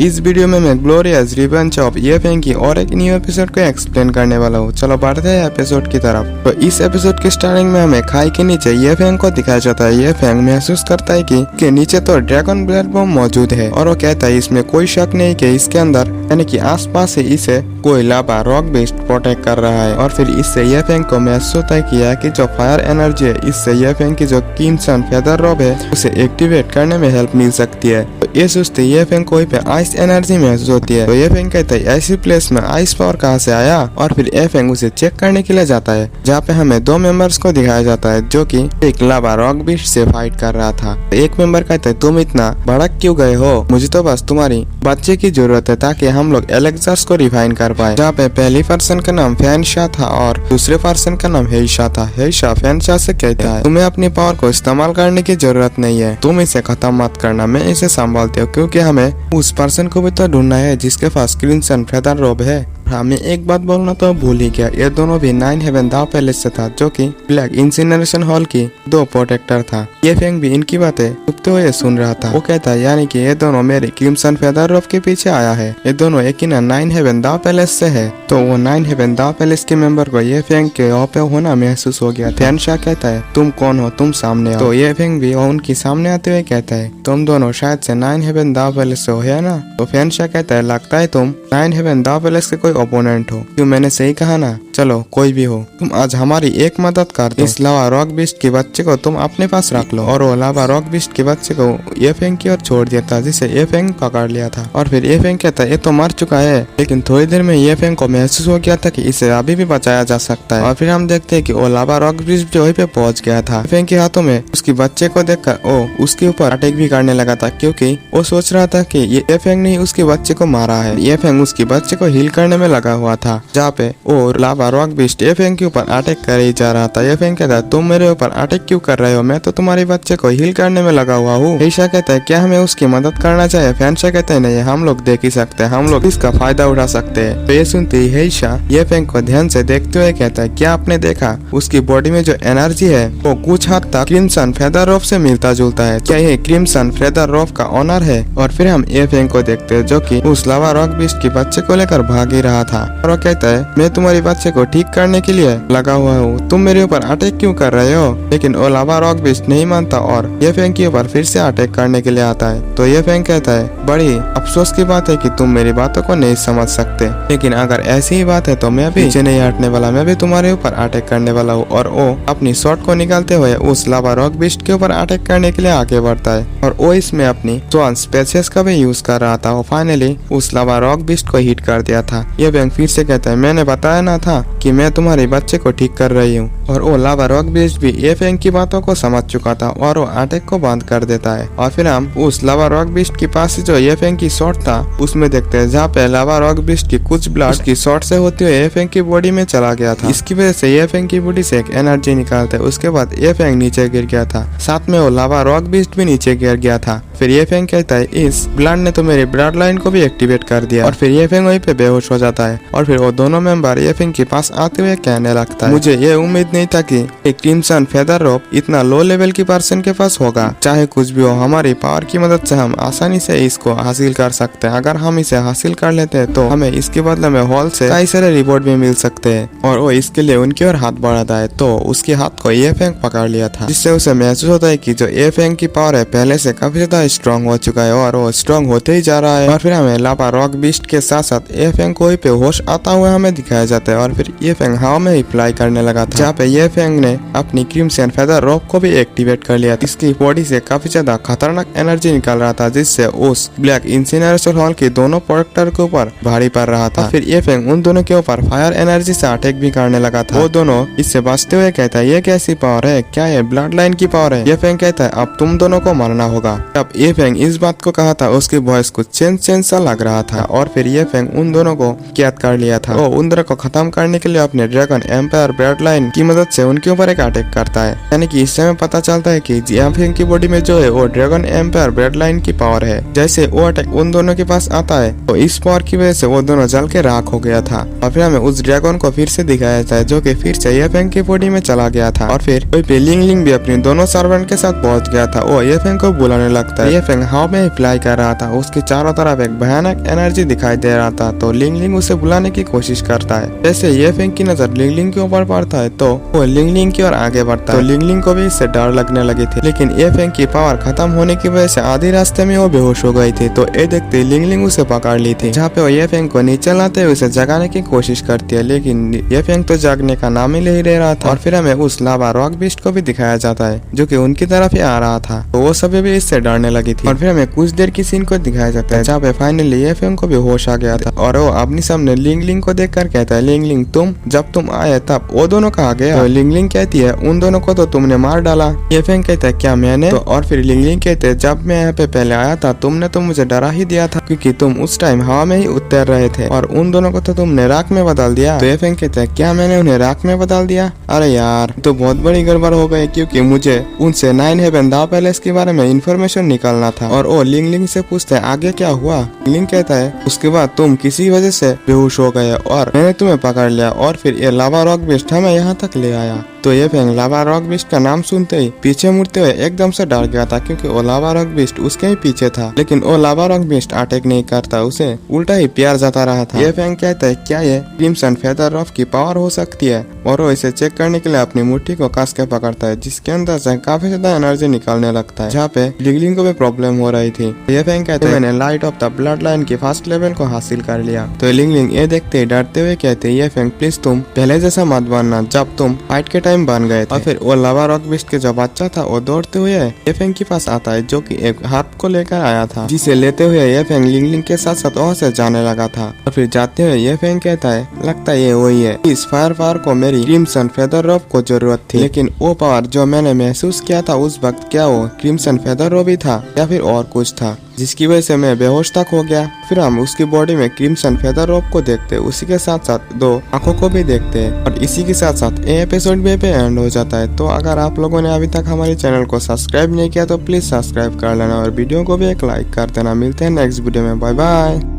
इस वीडियो में मैं ग्लोरियस रिवेंज ऑफ ये फेंग की और एक न्यू एपिसोड को एक्सप्लेन करने वाला हूँ। चलो बढ़ते हैं एपिसोड की तरफ। तो इस एपिसोड की स्टार्टिंग में हमें खाई के नीचे ये फेंग को दिखाया जाता है। ये फेंग महसूस करता है कि नीचे तो ड्रैगन ब्लड बम मौजूद है और वो कहता है इसमें कोई शक नहीं कि इसके अंदर यानी कि आसपास से इसे कोई लावा रॉक बीस्ट प्रोटेक्ट कर रहा है। और फिर इससे ये फेंग को महसूस होता है कि जो फायर एनर्जी है इससे ये फेंग की जो क्रिम्सन फेदर रोब है उसे एक्टिवेट करने में हेल्प मिल सकती है। तो ये सोचते ये फेंग को पे आइस एनर्जी महसूस होती है। तो ये फेंग कहता है ऐसी प्लेस में आइस पावर कहाँ से आया। और फिर ये फेंग उसे चेक करने के लिए जाता है जहाँ पे हमें दो मेंबर्स को दिखाया जाता है जो कि एक लावा रॉक बीस्ट से फाइट कर रहा था। तो एक मेंबर कहता है तुम इतना भड़क क्यों गए हो, मुझे तो बस तुम्हारी बच्चे की जरूरत है ताकि हम लोग एलेक्सर्स को रिफाइन कर पाए। जहाँ पे पहली पर्सन का नाम फैनशाह था और दूसरे पर्सन का नाम हेईशा था। हेईशा फैनशाह से कहता है तुम्हें अपनी पावर को इस्तेमाल करने की जरूरत नहीं है, तुम इसे खत्म मत करना, मैं इसे संभालती हूँ क्योंकि हमें उस पर्सन को भी तो ढूंढना है जिसके पास क्रिम्सन फेदर रोब है। हमें एक बात बोलना तो भूल ही गया, ये दोनों भी 9 हेवन दाव पैलेस से था जो कि ब्लैक इंसिनरेशन हॉल की दो प्रोटेक्टर था। ये फेंग भी इनकी बातें चुपते हुए सुन रहा था। वो कहता है यानी कि ये दोनों मेरे क्रिम्सन फेदर रोब के पीछे आया है, ये दोनों एक ही ना 9 हेवन दाव पैलेस से है। तो वो 9 हेवन दाव पैलेस के मेंबर को ये फेंग के यहाँ पे होना महसूस हो गया। फैनशाह कहता है तुम कौन हो, तुम सामने आओ। तो ये फेंग भी उनकी सामने आते हुए कहता है तुम दोनों शायद से 9 हेवन दाव पैलेस से हो है ना। तो फैनशाह कहता है लगता है तुम 9 हेवन दाव पैलेस के कोई ओपोनेंट हो। क्यों, मैंने सही कहा ना, चलो कोई भी हो, तुम आज हमारी एक मदद कर दो। इस लावा रॉक बीस्ट के बच्चे को तुम अपने पास रख लो। और वो लावा रॉक बीस्ट के बच्चे को ये फेंग की ओर छोड़ दिया था जिसे ये फेंग पकड़ लिया था। और फिर ये फेंग कहता है ये तो मर चुका है, लेकिन थोड़ी देर में ये फेंग को महसूस हो गया था कि इसे अभी भी बचाया जा सकता है। और फिर हम देखते हैं कि वो लावा रॉक बीस्ट वहीं पे पहुंच गया था। फेंग के हाथों में उसके बच्चे को देखकर वो उसके ऊपर अटैक भी करने लगा था क्योंकि वो सोच रहा था कि ये फेंग ने उसके बच्चे को मारा है। ये फेंग उसके बच्चे को हील करने में लगा हुआ था जहाँ पे वो लावा रॉक बीस्ट ये फेंग के ऊपर अटैक कर ही जा रहा था। ये फेंग कहता है तुम मेरे ऊपर अटैक क्यों कर रहे हो, मैं तो तुम्हारे बच्चे को हील करने में लगा हुआ हूँ। हेईशा कहता है क्या हमें उसकी मदद करना चाहिए। फैनशाह कहता है नहीं, हम लोग देख ही सकते हैं, हम लोग इसका फायदा उठा सकते हैं। तो ये सुनते ही हेईशा ये फेंग को ध्यान से देखते हुए कहता है क्या आपने देखा उसकी बॉडी में जो एनर्जी है वो कुछ हद तक क्रिम्सन फेदर रोब से मिलता जुलता है, क्या ये क्रिम्सन फेदर रोब का ऑनर है। और फिर हम ये फेंग को देखते हैं जो कि उस लावा रॉक बीस्ट के बच्चे को लेकर भाग ही रहा था। और वो कहता है मैं तुम्हारे बच्चे को ठीक करने के लिए लगा हुआ हूँ, तुम मेरे ऊपर अटैक क्यों कर रहे हो। लेकिन वो लावा रॉक बीस्ट नहीं मानता और ये फेंग के ऊपर फिर से अटैक करने के लिए आता है। तो ये फेंग कहता है बड़ी अफसोस की बात है कि तुम मेरी बातों को नहीं समझ सकते, लेकिन अगर ऐसी ही बात है तो मैं पीछे नहीं हटने वाला, मैं भी तुम्हारे ऊपर अटैक करने वाला हूँ। और वो अपनी शॉट को निकालते हुए उस लावा रॉक बीस्ट के ऊपर अटैक करने के लिए आगे बढ़ता है। और वो इसमें अपनी स्वान स्पेसियस का भी यूज कर रहा था। वो फाइनली उस लावा रॉक बीस्ट को हिट कर दिया था। ये फेंग फिर से कहता है मैंने बताया ना था कि मैं तुम्हारे बच्चे को ठीक कर रही हूँ। और वो लावा रॉक बीस्ट भी ये फेंग की बातों को समझ चुका था और वो अटैक को बंद कर देता है। और फिर हम उस लावा रॉक बीस्ट के पास जो ये फेंग की शॉट था उसमें देखते हैं जहाँ पे लावा रॉक बीस्ट की कुछ ब्लड उसकी शॉट से होते हुए ये फेंग की बॉडी में चला गया था। इसकी वजह से ये फेंग की बॉडी से एक एनर्जी निकालते उसके बाद ये फेंग नीचे गिर गया था, साथ में वो लावा रॉक बीस्ट भी नीचे गिर गया था। फिर ये फेंग कहता है इस ब्लड ने तो मेरी ब्लड लाइन को भी एक्टिवेट कर दिया। और फिर ये फेंग वहीं पे बेहोश हो जाता है। और फिर वो दोनों मेंबर ये फेंग के पास आते हुए कहने लगता है मुझे ये उम्मीद नहीं था कि एक क्रिम्सन फेदर रोब इतना लो लेवल की पर्सन के पास होगा। चाहे कुछ भी हो, हमारी पावर की मदद से हम आसानी से इसको हासिल कर सकते हैं। अगर हम इसे हासिल कर लेते हैं तो हमें इसके बदले में हॉल से कई सारे रिवॉर्ड भी मिल सकते हैं। और वो इसके लिए उनकी ओर हाथ बढ़ाता है तो उसके हाथ को ये फेंग पकड़ लिया था जिससे उसे महसूस होता है कि जो ये फेंग की पावर है पहले से काफी ज्यादा स्ट्रॉन्ग हो चुका है और वो स्ट्रॉन्ग होते ही जा रहा है। और फिर हमें लावा रॉक बीस्ट के साथ साथ ये फेंग को पे होश आता हुआ हमें दिखाया जाता है। और फिर ये फेंग हवा में ही फ्लाई करने लगा था जहाँ पे ये फेंग ने अपनी क्रिम्सन फेदर रोब को भी एक्टिवेट कर लिया। इसकी बॉडी से काफी ज्यादा खतरनाक एनर्जी निकल रहा था जिससे उस ब्लैक इंसिनरेशन हॉल के दोनों प्रोटेक्टर के ऊपर भारी पड़ रहा था। फिर ये फेंग उन दोनों के ऊपर फायर एनर्जी से अटैक भी करने लगा था। वो दोनों इससे बचते हुए कहता है ये कैसी पावर है, क्या ये ब्लड लाइन की पावर है। ये फेंग कहता है अब तुम दोनों को मरना होगा। अब ये फेंग इस बात को कहा था उसकी वॉइस कुछ चेंज सा लग रहा था। और फिर ये फेंग उन दोनों को कैद कर लिया था। वो उन दोनों को खत्म करने के लिए अपने ड्रैगन एम्पायर ब्लड लाइन की मदद से उनके ऊपर एक अटैक करता है। यानी कि इससे हमें पता चलता है कि जियांफेंग की बॉडी में जो है वो ड्रैगन एम्पायर ब्लड लाइन की पावर है। जैसे वो अटैक उन दोनों के पास आता है तो इस पावर की वजह से वो दोनों जल के राख हो गया था। और फिर हमें उस ड्रैगन को फिर से दिखाया जाता है जो कि फिर से येफेंग की बॉडी में चला गया था। और फिर वही पे लिंग लिंग भी अपनी दोनों सर्वेंट के साथ पहुंच गया था। वो येफेंग को बुलाने लगता है। येफेंग हवा में फ्लाई कर रहा था। उसके चारों तरफ एक भयानक एनर्जी दिखाई दे रहा था। तो लिंग लिंग उसे बुलाने की कोशिश करता है। जैसे येफेंग की नजर लिंग लिंग के ऊपर पड़ता है तो वो लिंग लिंग की ओर आगे बढ़ता है। तो लिंग लिंग को भी इससे डर लगने लगी थी, लेकिन येफेंग की पावर खत्म होने की वजह से आधे रास्ते में वो बेहोश हो गई थी। तो ये देखते लिंग लिंग उसे पकड़ ली थी, जहाँ पे वो येफेंग को नीचे लाते हुए उसे जगाने की कोशिश करती है, लेकिन येफेंग तो जागने का नाम ही ले रहा था। और फिर हमें उस लावा रॉक बीस्ट को भी दिखाया जाता है जो कि उनकी तरफ ही आ रहा था। तो वो सभी भी इससे डरने लगी थी। और फिर हमें कुछ देर की सीन को दिखाया जाता है जहाँ पे फाइनली येफेंग को भी होश आ गया था। और वो अपने सामने लिंग लिंग को देखकर कहता है, लिंग लिंग तुम जब तुम आए तब वो दोनों कहाँ गए? तो लिंग लिंग कहती है, उन दोनों को तो तुमने मार डाला। येफेंग कहता है, क्या मैंने? तो और फिर लिंग लिंग कहते हैं, जब मैं यहाँ पे पहले आया था तुमने तो मुझे डरा ही दिया था क्योंकि तुम उस टाइम हवा में ही उतर रहे थे और उन दोनों को तो तुमने राख में बदल दिया। तो येफेंग कहता है, क्या मैंने उन्हें राख में बदल दिया? अरे यार तो बहुत बड़ी गड़बड़ हो गई क्योंकि मुझे उनसे 9 हेवन दाव पैलेस के बारे में इंफॉर्मेशन निकालना था। और वो लिंग लिंग से पूछते हैं, आगे क्या हुआ? लिंग कहता है, उसके बाद तुम किसी वजह से बेहोश हो गए और मैंने तुम्हें पकड़ लिया और फिर ये लावा रॉक बीस्ट हमें यहाँ तक ले आया। तो येफेंग लावा रॉक बीस्ट का नाम सुनते ही पीछे मुड़ते हुए एकदम से डर गया था क्योंकि वो लावा रॉक बीस्ट उसके ही पीछे था। लेकिन वो लावा रॉक बीस्ट अटैक नहीं करता, उसे उल्टा ही प्यार जता रहा था। येफेंग कहता है, क्या ये क्रिम्सन फेदर रॉफ की पावर हो सकती है? और वो इसे चेक करने के लिए अपनी मुट्ठी को कस के पकड़ता है जिसके अंदर से काफी ज्यादा एनर्जी निकालने लगता है, जहाँ पे लिंग को भी प्रॉब्लम हो रही थी। येफेंग कहते हैं, मैंने light of the blood line की फर्स्ट लेवल को हासिल कर लिया। तो लिंग ये देखते ही डरते हुए कहते हैं, येफेंग प्लीज तुम पहले जैसा मत बनना जब तुम फाइट के टाइम बन गए थे। और फिर वो लावा रॉक बीस्ट के जो बच्चा था वो दौड़ते हुए येफेंग के पास आता है जो कि एक हाथ को लेकर आया था, जिसे लेते हुए येफेंग लिंग के साथ साथ वहाँ से जाने लगा था। और फिर जाते हुए येफेंग कहता है, लगता है ये वही है। इस फायर पावर को मेरी क्रिम्सन फेदर रॉफ को जरूरत थी, लेकिन वो पावर जो मैंने महसूस किया था उस वक्त क्या वो क्रिम्सन फेदर रॉफ ही था या फिर और कुछ था जिसकी वजह से मैं बेहोश तक हो गया। फिर हम उसकी बॉडी में क्रिम्सन फेदर रॉफ को देखते, उसी के साथ साथ 2 आंखों को भी देखते हैं। और इसी के साथ साथ ये एपिसोड भी पे एंड हो जाता है। तो अगर आप लोगों ने अभी तक हमारे चैनल को सब्सक्राइब नहीं किया तो प्लीज सब्सक्राइब कर लेना और वीडियो को भी एक लाइक कर देना। मिलते हैं नेक्स्ट वीडियो में, बाय बाय।